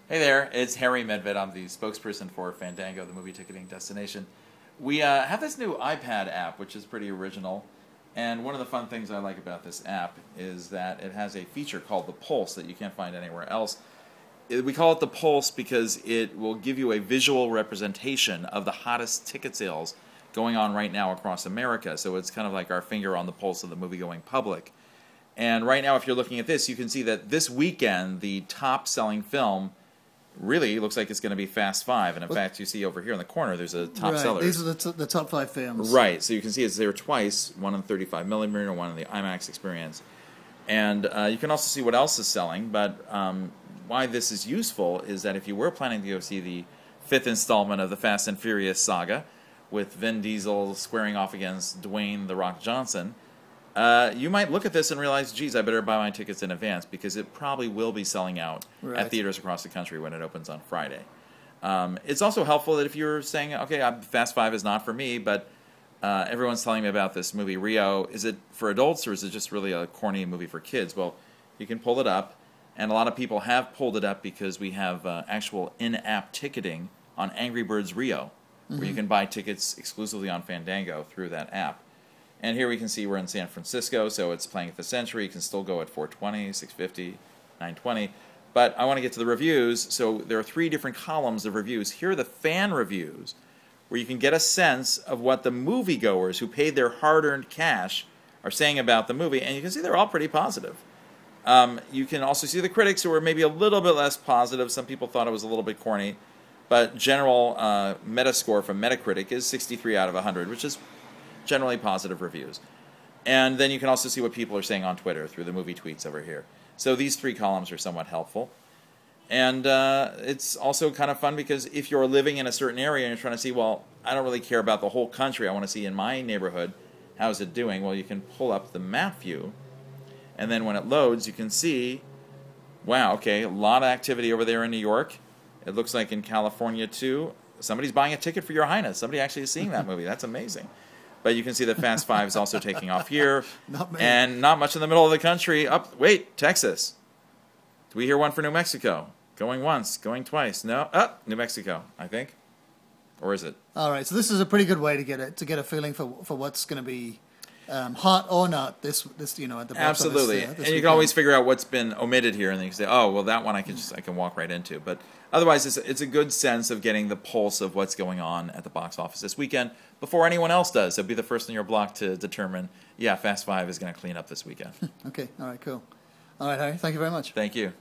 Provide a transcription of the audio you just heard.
Hey there, it's Harry Medved. I'm the spokesperson for Fandango, the movie ticketing destination. We have this new iPad app, which is pretty original. And one of the fun things I like about this app is that it has a feature called the Pulse that you can't find anywhere else. We call it the Pulse because it will give you a visual representation of the hottest ticket sales going on right now across America. So it's kind of like our finger on the pulse of the movie-going public. And right now, if you're looking at this, you can see that this weekend, the top-selling film really looks like it's going to be Fast Five. And in fact, you see over here in the corner, there's a top seller. These are the top 5 films. Right. So you can see it's there twice, one in 35 millimeter, one in the IMAX experience. And you can also see what else is selling. But why this is useful is that if you were planning to go see the 5th installment of the Fast and Furious saga, with Vin Diesel squaring off against Dwayne "The Rock" Johnson, you might look at this and realize, geez, I better buy my tickets in advance because it probably will be selling out at theaters across the country when it opens on Friday. It's also helpful that if you're saying, okay, Fast Five is not for me, but everyone's telling me about this movie Rio. Is it for adults or is it just really a corny movie for kids? Well, you can pull it up, and a lot of people have pulled it up because we have actual in-app ticketing on Angry Birds Rio, where you can buy tickets exclusively on Fandango through that app. And here we can see we're in San Francisco, so it's playing at the Century. You can still go at 420, 650, 920. But I want to get to the reviews. So there are 3 different columns of reviews. Here are the fan reviews, where you can get a sense of what the moviegoers who paid their hard-earned cash are saying about the movie. And you can see they're all pretty positive. You can also see the critics who are maybe a little bit less positive. Some people thought it was a little bit corny. But general Metascore from Metacritic is 63 out of 100, which is generally positive reviews. And then you can also see what people are saying on Twitter through the movie tweets over here. So these 3 columns are somewhat helpful. And it's also kind of fun because if you're living in a certain area and you're trying to see, well, I don't really care about the whole country. I want to see in my neighborhood, how's it doing? Well, you can pull up the map view. And then when it loads, you can see, wow, okay, a lot of activity over there in New York. It looks like in California, too. Somebody's buying a ticket for Your Highness. Somebody actually is seeing that movie. That's amazing. But you can see that Fast Five is also taking off here. And not much in the middle of the country. Wait, Texas. Do we hear one for New Mexico? Going once, going twice. No, New Mexico, I think. Or is it? All right, so this is a pretty good way to get a feeling for what's going to be hot or not at the box Absolutely. office, and you can always figure out what's been omitted here, and then you can say, oh, well, that one I can walk right into. But otherwise, it's a good sense of getting the pulse of what's going on at the box office this weekend before anyone else does. So be the first on your block to determine, yeah, Fast Five is going to clean up this weekend. Okay, all right, cool. All right, Harry, thank you very much. Thank you.